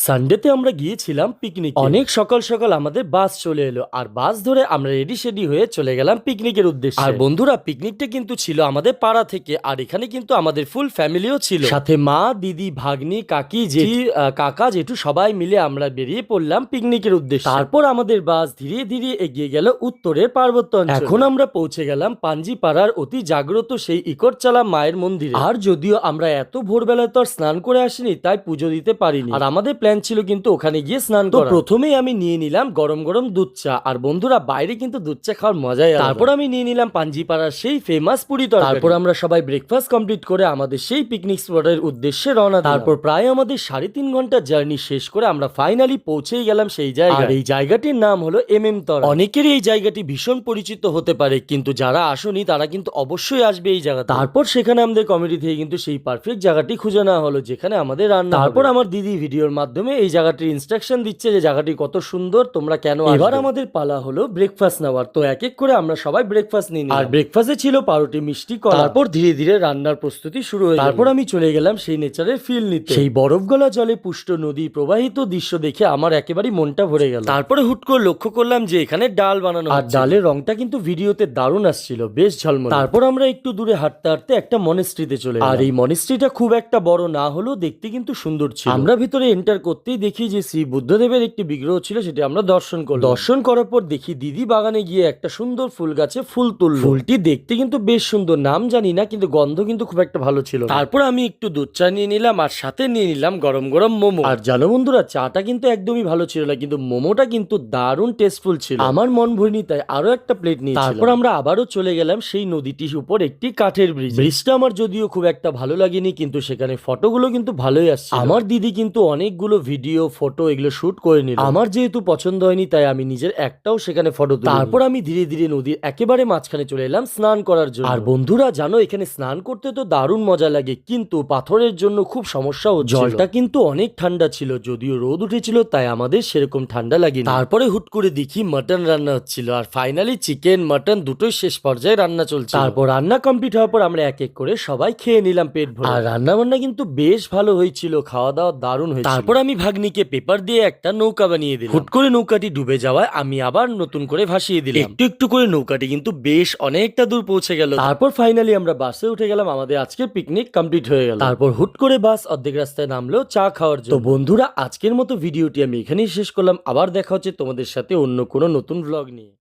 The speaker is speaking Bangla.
সানডেতে আমরা গিয়েছিলাম পিকনিক। অনেক সকাল সকাল আমাদের বাস চলে এলো, আর বাস ধরে আমরা রেডি সেডি হয়ে চলে গেলাম পিকনিকের উদ্দেশ্যে। আর বন্ধুরা, পিকনিকটা কিন্তু ছিল আমাদের পাড়া থেকে, আর এখানে কিন্তু আমাদের ফুল ফ্যামিলিও ছিল, সাথে মা, দিদি, ভাগ্নি, কাকি, জেঠি, কাকা, জেঠু সবাই মিলে আমরা বেরিয়ে পড়লাম পিকনিকের উদ্দেশ্যে। তারপর আমাদের বাস ধীরে ধীরে এগিয়ে গেল উত্তরের পার্বত্য অঞ্চলে। এখন আমরা পৌঁছে গেলাম পাঞ্জিপাড়ার অতি জাগ্রত সেই ইকরচালা মায়ের মন্দিরে। আর যদিও আমরা এত ভোরবেলায় তো আর স্নান করে আসিনি, তাই পুজো দিতে পারিনি, আর আমাদের প্ল্যান ছিল কিন্তু ওখানে গিয়ে স্নান করা। প্রথমেই আমি নিয়ে নিলাম গরম গরম দুধ চা, আর বন্ধুরা বাইরে কিন্তু দুধ চা খাওয়ার মজাই আলাদা। তারপর আমি নিয়ে নিলাম পাঞ্জিপাড়ার সেই ফেমাস পুরি তরকারি। তারপর আমরা সবাই ব্রেকফাস্ট কমপ্লিট করে আমাদের সেই পিকনিক স্পটের উদ্দেশ্যে রওনা দিলাম। তারপর প্রায় আমাদের 3.5 ঘন্টা জার্নি শেষ করে আমরা ফাইনালি পৌঁছেই গেলাম সেই জায়গায়। আর এই জায়গাটির নাম হলো তরা। অনেকেরই এই জায়গাটি ভীষণ পরিচিত হতে পারে, কিন্তু যারা আসেনি তারা কিন্তু অবশ্যই আসবে এই জায়গা। তারপর সেখানে আমাদের কমিটি থেকে কিন্তু সেই পারফেক্ট জায়গাটি খুঁজে নেওয়া হলো যেখানে আমাদের রান্না। তারপর আমার দিদি ভিডিওর মাধ্যমে এই জায়গাটির ইনস্ট্রাকশন দিচ্ছে যে জায়গাটি কত সুন্দর, তোমরা কেন আসবে। এবার আমাদের পালা হলো ব্রেকফাস্ট নেওয়ার। তো এক এক করে আমরা সবাই ব্রেকফাস্ট নিই, আর ব্রেকফাস্টে ছিল পাউরুটি, মিষ্টি, কলা। তারপর ধীরে ধীরে রান্নার প্রস্তুতি শুরু হয়ে গেল। তারপর আমি চলে গেলাম সেই নেচারের ফিল নিতে। সেই বরফ গলা জলে পুষ্ট নদী প্রবাহিত দৃশ্য দেখে আমার একেবারে মনটা ভরে গেল। তারপরে হুট করে লক্ষ্য করলাম যে এখানে ডাল বানানো, আর ডালের রংটা কিন্তু ভিডিওতে দারুণ আসছিল, বেশ ঝলমলে। তারপর আমরা একটু দূরে হাঁটতে হাঁটতে একটা মনেস্ট্রিতে চলে গেলাম। আর এই মনেস্ট্রিটা খুব একটা বড় না হলেও দেখতে কিন্তু সুন্দর ছিল। আমরা ভিতরে এন্টার করতেই দেখি যে শ্রী বুদ্ধদেবের একটি বিগ্রহ ছিল, সেটি আমরা দর্শন করলাম। দর্শন করার পর দেখি দিদি বাগানে গিয়ে একটা সুন্দর ফুল গাছে ফুল তুলল। ফুলটি দেখতে কিন্তু বেশ সুন্দর, নাম জানি না, কিন্তু গন্ধ কিন্তু খুব একটা ভালো ছিল। তারপর আমি একটু দুধ চা নিয়ে নিলাম, আর সাথে নিয়ে নিলাম গরম গরম মোমো। আর জানো বন্ধুরা, চাটা কিন্তু একদমই ভালো ছিল না, কিন্তু মোমোটা কিন্তু দারুণ টেস্টফুল ছিল। আমার মন ভরিনি, তাই আরো একটা প্লেট নিয়ে তারপর আমরা আবারও চলে গেলাম সেই নদীটির উপর একটি কাঠের ব্রিজ। ব্রিজটা আমার যদিও খুব একটা ভালো লাগেনি, কিন্তু সেখানে ফটোগুলো কিন্তু ভালোই আসছে। আমার দিদি কিন্তু অনেকগুলো ভিডিও, ফটো এগুলো শুট করে নিল। আমার যেহেতু পছন্দ হয়নি, তাই আমি নিজের একটাও সেখানে ফটো তুলি। তারপর আমি ধীরে ধীরে নদীর একেবারে মাঝখানে চলে এলাম স্নান করার জন্য। আর বন্ধুরা জানো, এখানে স্নান করতে তো দারুণ মজা লাগে, কিন্তু পাথরের জন্য খুব সমস্যা হচ্ছে। জলটা কিন্তু অনেক ঠান্ডা ছিল, যদিও রোদ উঠেছিল, তাই আমাদের সেরকম ঠান্ডা লাগেনি। তারপরে হুট করে দেখি মাটন রান্না হচ্ছিল, আর ফাইনালি চিকেন মাটন দুটোই শেষ পর্যায়ে রান্না চলছে। তারপর রান্না কমপ্লিট হওয়ার পর আমরা এক এক করে সবাই খেয়ে নিলাম পেট ভরে। আর রান্না বান্না কিন্তু বেশ ভালো হয়েছিল, খাওয়া দাওয়া দারুণ হয়েছিল। তারপর আমি ভাগ্নিকে পেপার দিয়ে একটা নৌকা বানিয়ে দিলাম। হুট করে নৌকাটি ডুবে যাওয়ায় আমি আবার নতুন করে ভাসিয়ে দিলাম। একটু একটু করে নৌকাটি কিন্তু বেশ অনেকটা দূর পৌঁছে গেল। তারপর ফাইনালি আমরা বাসে উঠে গেলাম, আমাদের আজকের পিকনিক কমপ্লিট হয়ে গেল। তারপর হুট করে বাস অর্ধেক রাস্তায় নামলো চা খাওয়ার জন্য। তো বন্ধুরা, আজকের মতো ভিডিওটি আমি এখানেই শেষ করলাম। আবার দেখা হচ্ছে তোমাদের সাথে অন্য কোনো নতুন ভ্লগ নিয়ে।